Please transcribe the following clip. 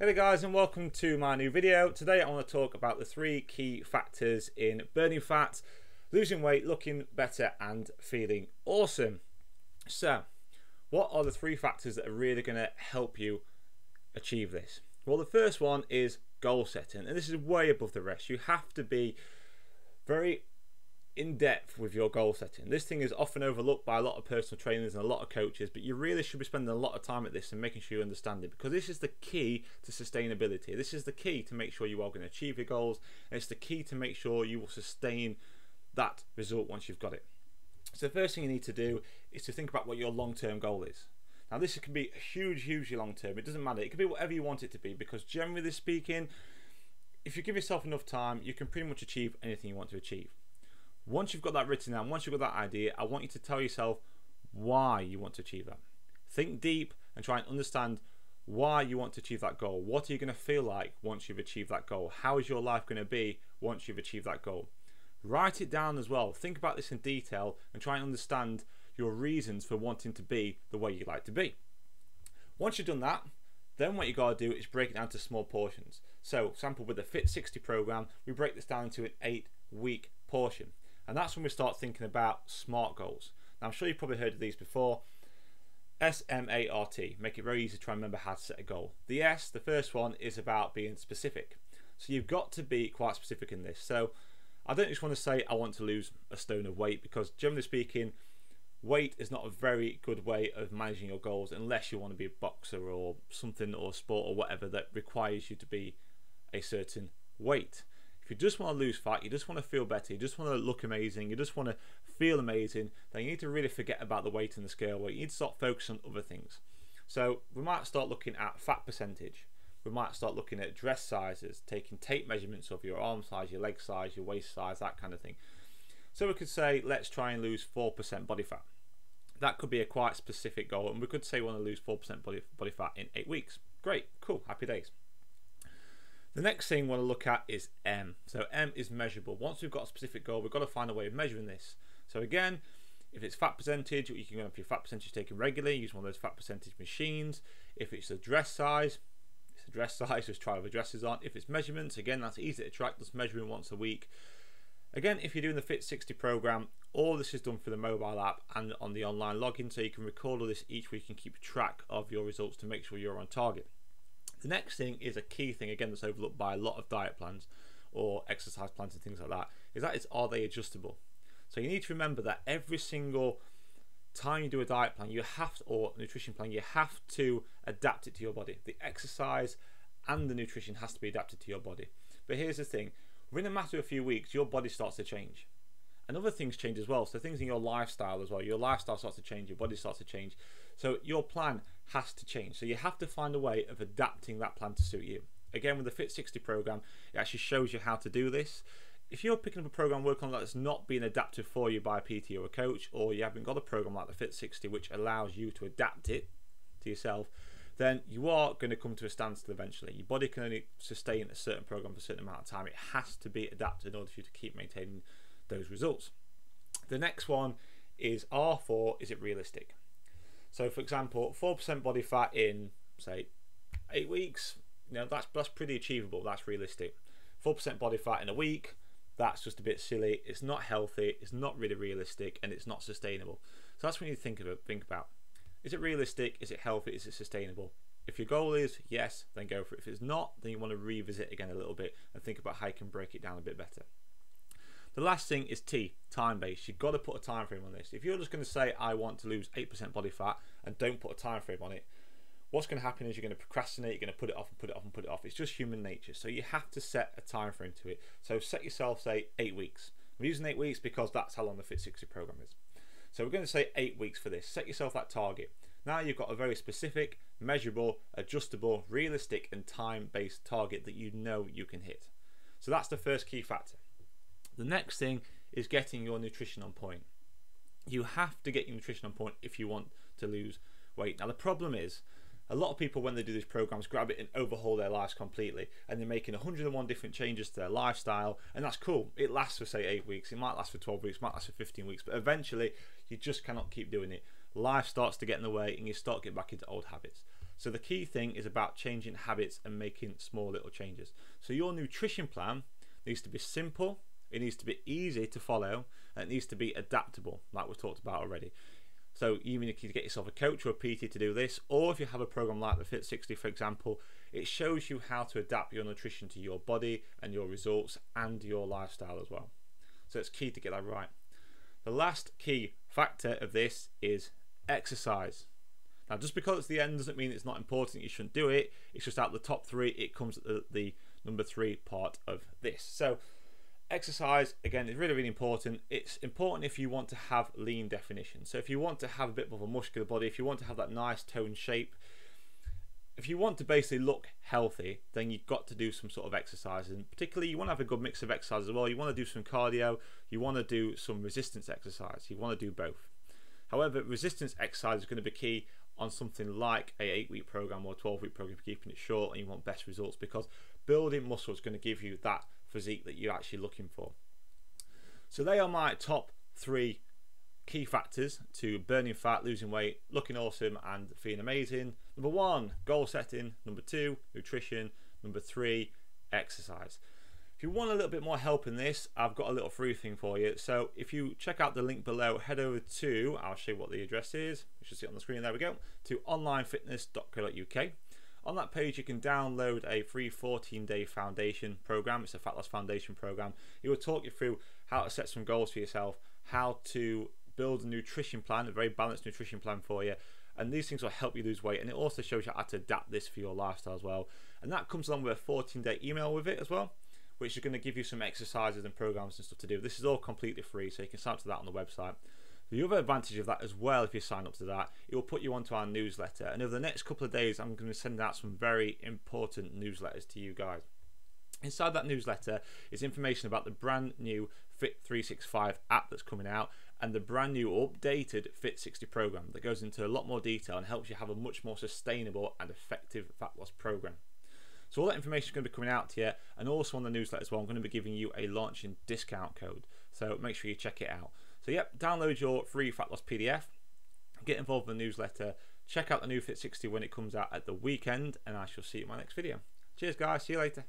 Hey guys, and welcome to my new video. Today I want to talk about the 3 key factors in burning fat, losing weight, looking better and feeling awesome. So what are the 3 factors that are really going to help you achieve this? Well, the first one is goal setting, and this is way above the rest. You have to be very in depth with your goal setting. This thing is often overlooked by a lot of personal trainers and a lot of coaches, but you really should be spending a lot of time at this and making sure you understand it, because this is the key to sustainability. This is the key to make sure you are going to achieve your goals, and it's the key to make sure you will sustain that result once you've got it. So the first thing you need to do is to think about what your long-term goal is. Now this can be hugely long-term. It doesn't matter. It can be whatever you want it to be, because generally speaking, if you give yourself enough time, you can pretty much achieve anything you want to achieve. Once you've got that written down, once you've got that idea, I want you to tell yourself why you want to achieve that. Think deep and try and understand why you want to achieve that goal. What are you going to feel like once you've achieved that goal? How is your life going to be once you've achieved that goal? Write it down as well. Think about this in detail and try and understand your reasons for wanting to be the way you like to be. Once you've done that, then what you got to do is break it down to small portions. So, for example, with the Fit 60 program, we break this down into an 8-week portion. And that's when we start thinking about SMART goals. Now, I'm sure you've probably heard of these before. SMART, make it very easy to try and remember how to set a goal. The S, the first one, is about being specific. So you've got to be quite specific in this. So I don't just want to say I want to lose a stone of weight, because generally speaking, weight is not a very good way of managing your goals unless you want to be a boxer or something, or sport or whatever that requires you to be a certain weight. If you just want to lose fat, you just want to feel better, you just want to look amazing, you just want to feel amazing, then you need to really forget about the weight and the scale. You need to start focusing on other things. So we might start looking at fat percentage. We might start looking at dress sizes, taking tape measurements of your arm size, your leg size, your waist size, that kind of thing. So we could say, let's try and lose 4% body fat. That could be a quite specific goal, and we could say we want to lose 4% body fat in 8 weeks. Great, cool, happy days. The next thing we want to look at is M. So M is measurable. Once we've got a specific goal, we've got to find a way of measuring this. So again, if it's fat percentage, you can go for your fat percentage taken regularly, use one of those fat percentage machines. If it's a dress size, it's a dress size, just try other dresses on. If it's measurements, again, that's easy to track, just measuring once a week. Again, if you're doing the Fit 60 program, all this is done for the mobile app and on the online login, so you can record all this each week and keep track of your results to make sure you're on target. The next thing is a key thing, again, that's overlooked by a lot of diet plans or exercise plans and things like that, is are they adjustable? So you need to remember that every single time you do a diet plan, you have to, or nutrition plan, you have to adapt it to your body. The exercise and the nutrition has to be adapted to your body. But here's the thing, within a matter of a few weeks, your body starts to change. And other things change as well. So things in your lifestyle as well. Your lifestyle starts to change, your body starts to change. So your plan has to change. So you have to find a way of adapting that plan to suit you. Again, with the Fit 60 program, it actually shows you how to do this. If you're picking up a program working on that that's not being adapted for you by a PT or a coach, or you haven't got a program like the Fit 60 which allows you to adapt it to yourself, then you are going to come to a standstill eventually. Your body can only sustain a certain program for a certain amount of time. It has to be adapted in order for you to keep maintaining those results. The next one is R4, is it realistic? So for example, 4% body fat in, say, 8 weeks, that's pretty achievable, that's realistic. 4% body fat in a week, that's just a bit silly, it's not healthy, it's not really realistic, and it's not sustainable. So that's what you need to think about. Is it realistic? Is it healthy? Is it sustainable? If your goal is yes, then go for it. If it's not, then you want to revisit again a little bit and think about how you can break it down a bit better. The last thing is T, time-based. You've got to put a time frame on this. If you're just going to say, I want to lose 8% body fat and don't put a time frame on it, what's going to happen is you're going to procrastinate, you're going to put it off and put it off and put it off. It's just human nature. So you have to set a time frame to it. So set yourself, say, 8 weeks. I'm using 8 weeks because that's how long the Fit 60 program is. So we're going to say 8 weeks for this. Set yourself that target. Now you've got a very specific, measurable, adjustable, realistic and time-based target that you know you can hit. So that's the first key factor. The next thing is getting your nutrition on point. You have to get your nutrition on point if you want to lose weight. Now the problem is, a lot of people when they do these programs grab it and overhaul their lives completely, and they're making 101 different changes to their lifestyle, and that's cool. It lasts for say 8 weeks, it might last for 12 weeks, it might last for 15 weeks, but eventually you just cannot keep doing it. Life starts to get in the way and you start getting back into old habits. So the key thing is about changing habits and making small little changes. So your nutrition plan needs to be simple, it needs to be easy to follow, and it needs to be adaptable, like we've talked about already. So even if you get yourself a coach or a PT to do this, or if you have a program like the Fit 60, for example, it shows you how to adapt your nutrition to your body and your results and your lifestyle as well. So it's key to get that right. The last key factor of this is exercise. Now, just because it's the end doesn't mean it's not important, you shouldn't do it. It's just out of the top 3, it comes at the number 3 part of this. So exercise, again, is really, really important. It's important if you want to have lean definition. So if you want to have a bit more of a muscular body, if you want to have that nice toned shape, if you want to basically look healthy, then you've got to do some sort of exercise. And particularly, you want to have a good mix of exercise as well. You want to do some cardio, you want to do some resistance exercise. You want to do both. However, resistance exercise is going to be key on something like a 8-week program or 12-week program for keeping it short and you want best results, because building muscle is going to give you that physique that you're actually looking for. So they are my top 3 key factors to burning fat, losing weight, looking awesome and feeling amazing. Number 1, goal setting. Number 2, nutrition. Number 3, exercise. If you want a little bit more help in this, I've got a little free thing for you. So if you check out the link below, head over to, I'll show you what the address is, you should see it on the screen, there we go, to onlinefitness.co.uk. On that page you can download a free 14-day foundation program. It's a fat loss foundation program. It will talk you through how to set some goals for yourself, how to build a nutrition plan, a very balanced nutrition plan for you, and these things will help you lose weight, and it also shows you how to adapt this for your lifestyle as well. And that comes along with a 14-day email with it as well, which is going to give you some exercises and programs and stuff to do. This is all completely free, so you can sign up to that on the website. The other advantage of that as well, if you sign up to that, it will put you onto our newsletter, and over the next couple of days I'm going to send out some very important newsletters to you guys. Inside that newsletter is information about the brand new Fit 365 app that's coming out, and the brand new updated Fit 60 program that goes into a lot more detail and helps you have a much more sustainable and effective fat loss program. So all that information is going to be coming out to you, and also on the newsletter as well, I'm going to be giving you a launching discount code, so make sure you check it out. So yep, download your free fat loss PDF, get involved in the newsletter, check out the new Fit 60 when it comes out at the weekend, and I shall see you in my next video. Cheers guys, see you later.